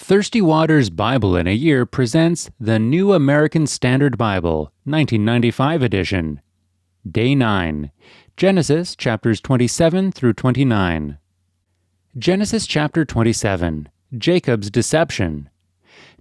Thirstywater's Bible in a Year presents the New American Standard Bible, 1995 edition. Day 9. Genesis chapters 27 through 29. Genesis chapter 27. Jacob's Deception.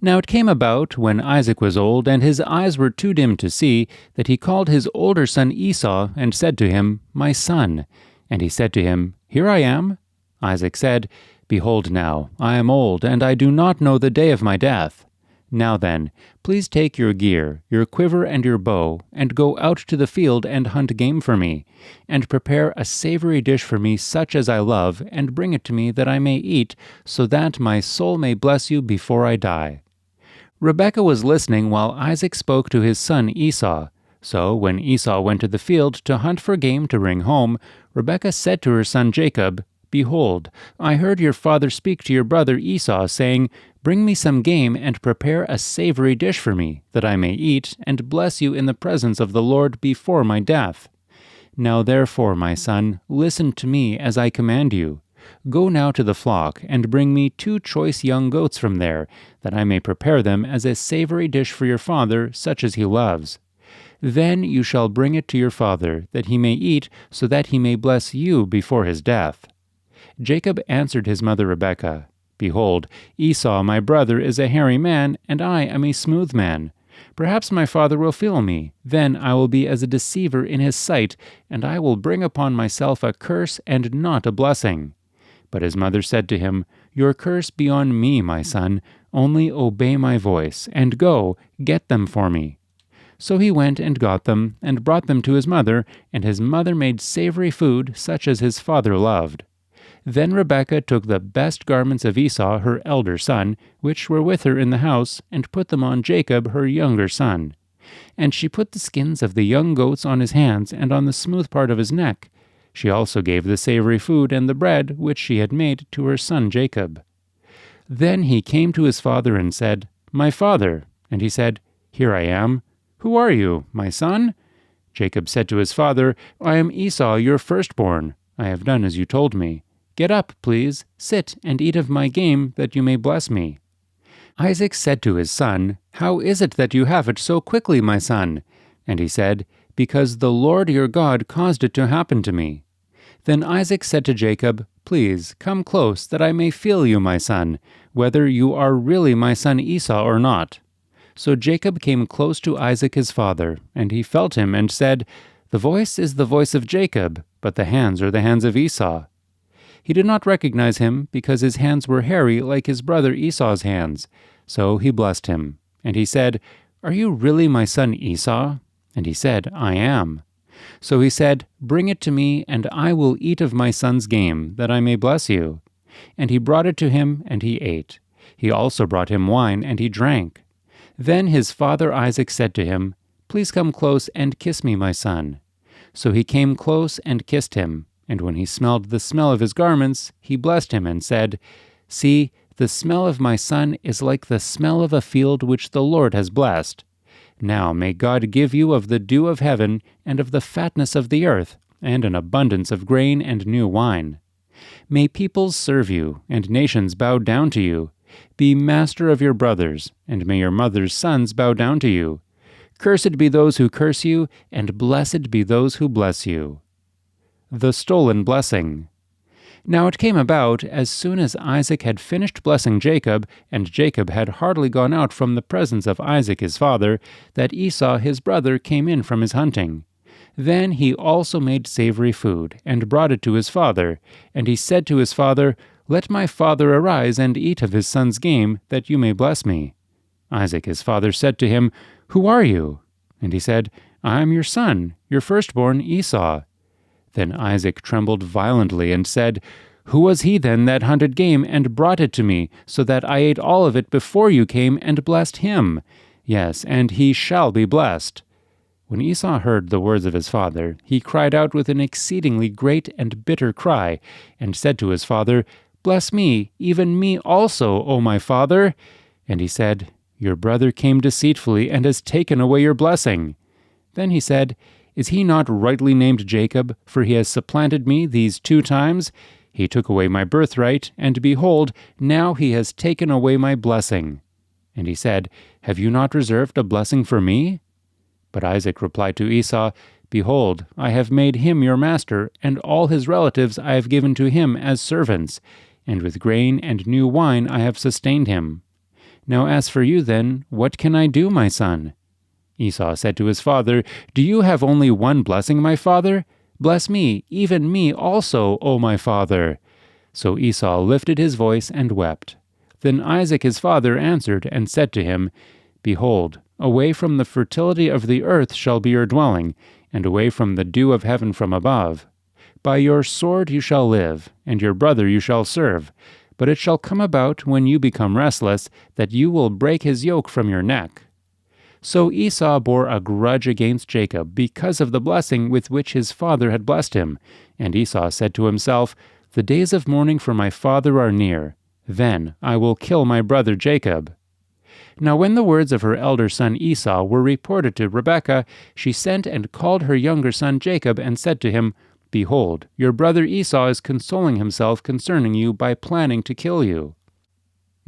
Now it came about, when Isaac was old, and his eyes were too dim to see, that he called his older son Esau, and said to him, My son. And he said to him, Here I am. Isaac said, Behold now, I am old, and I do not know the day of my death. Now then, please take your gear, your quiver and your bow, and go out to the field and hunt game for me, and prepare a savory dish for me such as I love, and bring it to me that I may eat, so that my soul may bless you before I die. Rebekah was listening while Isaac spoke to his son Esau. So when Esau went to the field to hunt for game to bring home, Rebekah said to her son Jacob, Behold, I heard your father speak to your brother Esau, saying, Bring me some game and prepare a savory dish for me, that I may eat, and bless you in the presence of the Lord before my death. Now therefore, my son, listen to me as I command you. Go now to the flock, and bring me 2 choice young goats from there, that I may prepare them as a savory dish for your father, such as he loves. Then you shall bring it to your father, that he may eat, so that he may bless you before his death. Jacob answered his mother Rebekah, Behold, Esau my brother is a hairy man, and I am a smooth man. Perhaps my father will feel me. Then I will be as a deceiver in his sight, and I will bring upon myself a curse and not a blessing. But his mother said to him, Your curse be on me, my son. Only obey my voice, and go, get them for me. So he went and got them, and brought them to his mother, and his mother made savory food, such as his father loved. Then Rebekah took the best garments of Esau, her elder son, which were with her in the house, and put them on Jacob, her younger son. And she put the skins of the young goats on his hands and on the smooth part of his neck. She also gave the savory food and the bread which she had made to her son Jacob. Then he came to his father and said, My father. And he said, Here I am. Who are you, my son? Jacob said to his father, I am Esau, your firstborn. I have done as you told me. Get up, please, sit and eat of my game, that you may bless me. Isaac said to his son, How is it that you have it so quickly, my son? And he said, Because the Lord your God caused it to happen to me. Then Isaac said to Jacob, Please, come close, that I may feel you, my son, whether you are really my son Esau or not. So Jacob came close to Isaac his father, and he felt him, and said, The voice is the voice of Jacob, but the hands are the hands of Esau. He did not recognize him, because his hands were hairy like his brother Esau's hands. So he blessed him. And he said, Are you really my son Esau? And he said, I am. So he said, Bring it to me, and I will eat of my son's game, that I may bless you. And he brought it to him, and he ate. He also brought him wine, and he drank. Then his father Isaac said to him, Please come close and kiss me, my son. So he came close and kissed him. And when he smelled the smell of his garments, he blessed him and said, See, the smell of my son is like the smell of a field which the Lord has blessed. Now may God give you of the dew of heaven, and of the fatness of the earth, and an abundance of grain and new wine. May peoples serve you, and nations bow down to you. Be master of your brothers, and may your mother's sons bow down to you. Cursed be those who curse you, and blessed be those who bless you. The stolen blessing. Now it came about, as soon as Isaac had finished blessing Jacob, and Jacob had hardly gone out from the presence of Isaac his father, that Esau his brother came in from his hunting. Then he also made savory food, and brought it to his father. And he said to his father, Let my father arise and eat of his son's game, that you may bless me. Isaac his father said to him, Who are you? And he said, I am your son, your firstborn Esau. Then Isaac trembled violently and said, Who was he then that hunted game and brought it to me, so that I ate all of it before you came and blessed him? Yes, and he shall be blessed. When Esau heard the words of his father, he cried out with an exceedingly great and bitter cry, and said to his father, Bless me, even me also, O my father. And he said, Your brother came deceitfully and has taken away your blessing. Then he said, Is he not rightly named Jacob, for he has supplanted me these 2 times? He took away my birthright, and behold, now he has taken away my blessing. And he said, Have you not reserved a blessing for me? But Isaac replied to Esau, Behold, I have made him your master, and all his relatives I have given to him as servants, and with grain and new wine I have sustained him. Now as for you then, what can I do, my son? Esau said to his father, Do you have only one blessing, my father? Bless me, even me also, O my father. So Esau lifted his voice and wept. Then Isaac his father answered and said to him, Behold, away from the fertility of the earth shall be your dwelling, and away from the dew of heaven from above. By your sword you shall live, and your brother you shall serve. But it shall come about, when you become restless, that you will break his yoke from your neck. So Esau bore a grudge against Jacob because of the blessing with which his father had blessed him. And Esau said to himself, The days of mourning for my father are near. Then I will kill my brother Jacob. Now when the words of her elder son Esau were reported to Rebekah, she sent and called her younger son Jacob, and said to him, Behold, your brother Esau is consoling himself concerning you by planning to kill you.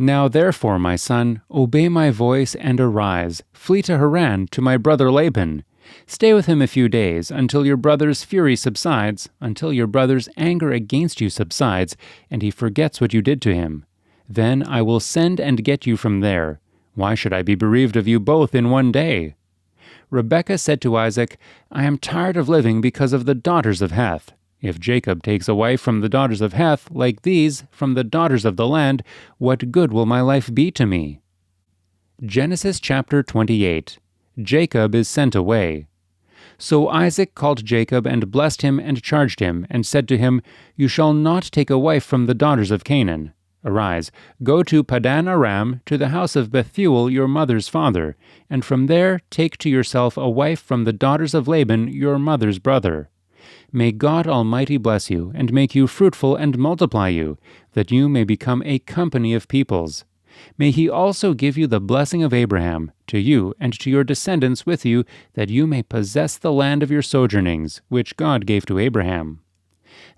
Now therefore, my son, obey my voice and arise, flee to Haran to my brother Laban. Stay with him a few days, until your brother's fury subsides, until your brother's anger against you subsides, and he forgets what you did to him. Then I will send and get you from there. Why should I be bereaved of you both in one day? Rebekah said to Isaac, I am tired of living because of the daughters of Heth. If Jacob takes a wife from the daughters of Heth, like these, from the daughters of the land, what good will my life be to me? Genesis chapter 28. Jacob is sent away. So Isaac called Jacob and blessed him and charged him, and said to him, You shall not take a wife from the daughters of Canaan. Arise, go to Padan Aram, to the house of Bethuel your mother's father, and from there take to yourself a wife from the daughters of Laban your mother's brother. May God Almighty bless you, and make you fruitful and multiply you, that you may become a company of peoples. May he also give you the blessing of Abraham, to you and to your descendants with you, that you may possess the land of your sojournings, which God gave to Abraham.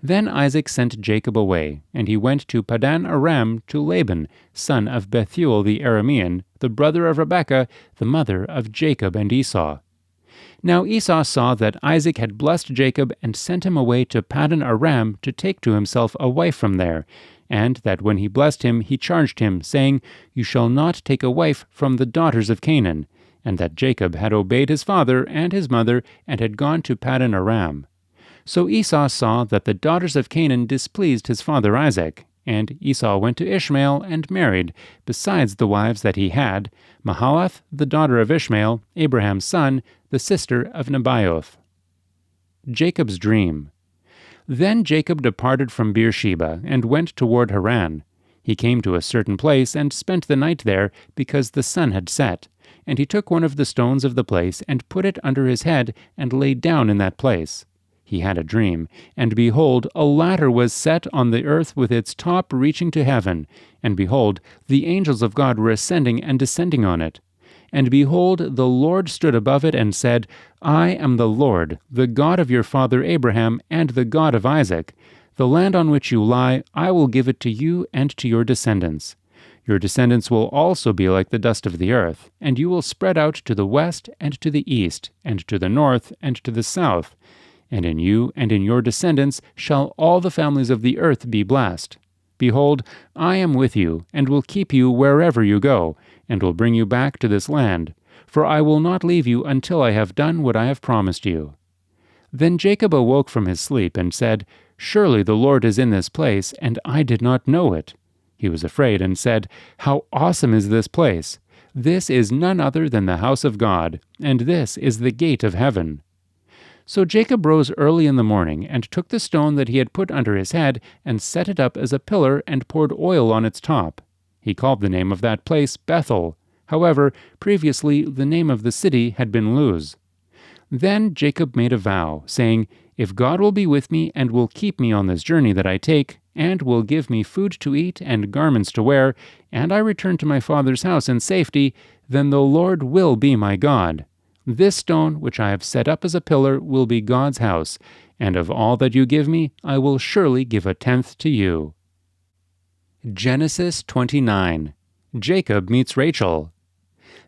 Then Isaac sent Jacob away, and he went to Padan Aram to Laban, son of Bethuel the Aramean, the brother of Rebekah, the mother of Jacob and Esau. Now Esau saw that Isaac had blessed Jacob, and sent him away to Padan Aram to take to himself a wife from there, and that when he blessed him he charged him, saying, You shall not take a wife from the daughters of Canaan, and that Jacob had obeyed his father and his mother, and had gone to Padan Aram. So Esau saw that the daughters of Canaan displeased his father Isaac, and Esau went to Ishmael and married, besides the wives that he had, Mahalath, the daughter of Ishmael, Abraham's son, the sister of Nebaioth. Jacob's dream. Then Jacob departed from Beersheba, and went toward Haran. He came to a certain place, and spent the night there, because the sun had set. And he took one of the stones of the place, and put it under his head, and lay down in that place. He had a dream, and behold, a ladder was set on the earth with its top reaching to heaven, and behold, the angels of God were ascending and descending on it. And behold, the Lord stood above it and said, I am the Lord, the God of your father Abraham, and the God of Isaac. The land on which you lie, I will give it to you and to your descendants. Your descendants will also be like the dust of the earth, and you will spread out to the west and to the east, and to the north and to the south. And in you and in your descendants shall all the families of the earth be blessed. Behold, I am with you, and will keep you wherever you go, and will bring you back to this land. For I will not leave you until I have done what I have promised you. Then Jacob awoke from his sleep, and said, Surely the Lord is in this place, and I did not know it. He was afraid, and said, How awesome is this place! This is none other than the house of God, and this is the gate of heaven. So Jacob rose early in the morning, and took the stone that he had put under his head, and set it up as a pillar, and poured oil on its top. He called the name of that place Bethel. However, previously the name of the city had been Luz. Then Jacob made a vow, saying, If God will be with me, and will keep me on this journey that I take, and will give me food to eat and garments to wear, and I return to my father's house in safety, then the Lord will be my God. This stone, which I have set up as a pillar, will be God's house, and of all that you give me, I will surely give a tenth to you. Genesis 29. Jacob meets Rachel.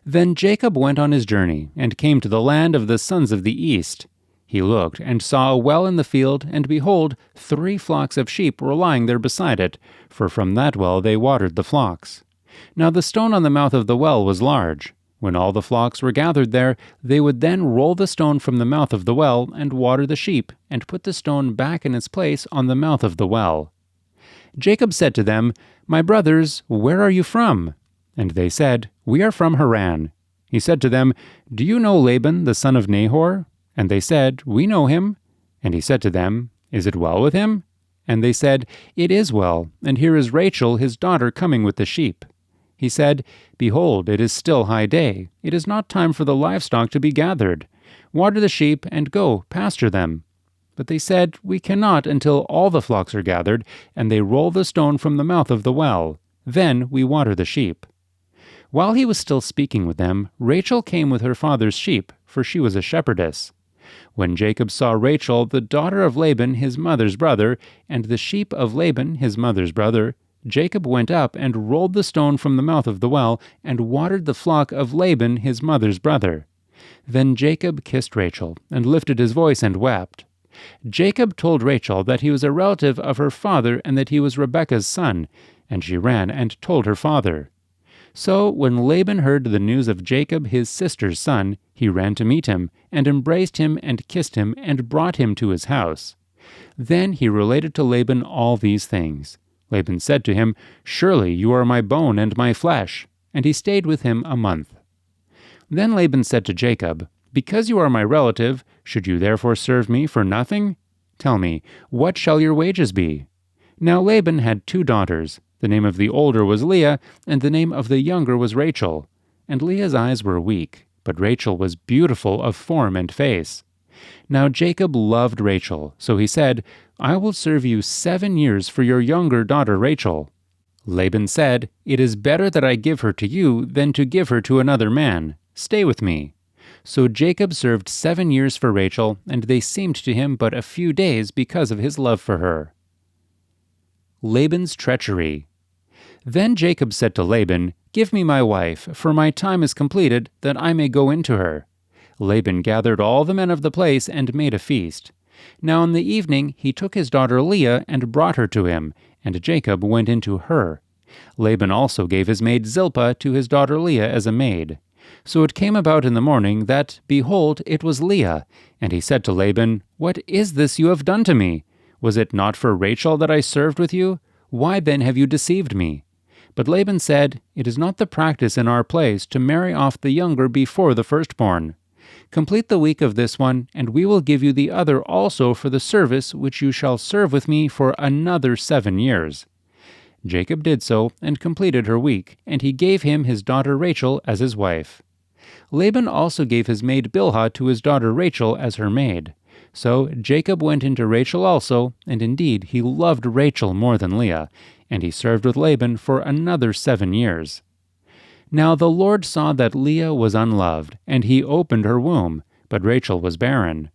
Then Jacob went on his journey, and came to the land of the sons of the east. He looked, and saw a well in the field, and behold, 3 flocks of sheep were lying there beside it, for from that well they watered the flocks. Now the stone on the mouth of the well was large. When all the flocks were gathered there, they would then roll the stone from the mouth of the well, and water the sheep, and put the stone back in its place on the mouth of the well. Jacob said to them, My brothers, where are you from? And they said, We are from Haran. He said to them, Do you know Laban, the son of Nahor? And they said, We know him. And he said to them, Is it well with him? And they said, It is well, and here is Rachel his daughter coming with the sheep. He said, Behold, it is still high day. It is not time for the livestock to be gathered. Water the sheep, and go, pasture them. But they said, We cannot until all the flocks are gathered, and they roll the stone from the mouth of the well. Then we water the sheep. While he was still speaking with them, Rachel came with her father's sheep, for she was a shepherdess. When Jacob saw Rachel, the daughter of Laban his mother's brother, and the sheep of Laban his mother's brother, Jacob went up and rolled the stone from the mouth of the well, and watered the flock of Laban his mother's brother. Then Jacob kissed Rachel, and lifted his voice and wept. Jacob told Rachel that he was a relative of her father, and that he was Rebekah's son, and she ran and told her father. So when Laban heard the news of Jacob his sister's son, he ran to meet him, and embraced him, and kissed him, and brought him to his house. Then he related to Laban all these things. Laban said to him, Surely you are my bone and my flesh. And he stayed with him a month. Then Laban said to Jacob, Because you are my relative, should you therefore serve me for nothing? Tell me, what shall your wages be? Now Laban had 2 daughters. The name of the older was Leah, and the name of the younger was Rachel. And Leah's eyes were weak, but Rachel was beautiful of form and face. Now Jacob loved Rachel, so he said, I will serve you 7 years for your younger daughter Rachel. Laban said, It is better that I give her to you than to give her to another man. Stay with me. So Jacob served 7 years for Rachel, and they seemed to him but a few days because of his love for her. Laban's treachery. Then Jacob said to Laban, Give me my wife, for my time is completed, that I may go into her. Laban gathered all the men of the place and made a feast. Now in the evening he took his daughter Leah and brought her to him, and Jacob went into her. Laban also gave his maid Zilpah to his daughter Leah as a maid. So it came about in the morning that, behold, it was Leah. And he said to Laban, What is this you have done to me? Was it not for Rachel that I served with you? Why then have you deceived me? But Laban said, It is not the practice in our place to marry off the younger before the firstborn. Complete the week of this one, and we will give you the other also for the service which you shall serve with me for another 7 years. Jacob did so, and completed her week, and he gave him his daughter Rachel as his wife. Laban also gave his maid Bilhah to his daughter Rachel as her maid. So Jacob went into Rachel also, and indeed he loved Rachel more than Leah, and he served with Laban for another 7 years. Now the Lord saw that Leah was unloved, and he opened her womb, but Rachel was barren.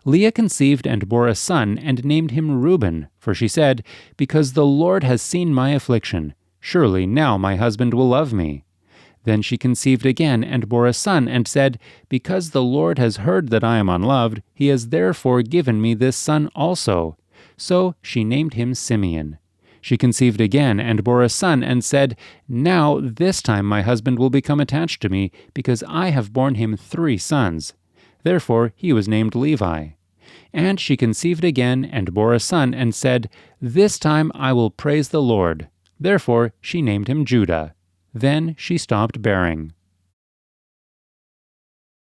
Leah conceived and bore a son, and named him Reuben, for she said, Because the Lord has seen my affliction, surely now my husband will love me. Then she conceived again and bore a son, and said, Because the Lord has heard that I am unloved, he has therefore given me this son also. So she named him Simeon. She conceived again and bore a son, and said, Now this time my husband will become attached to me, because I have borne him 3 sons. Therefore he was named Levi. And she conceived again and bore a son, and said, This time I will praise the Lord. Therefore she named him Judah. Then she stopped bearing.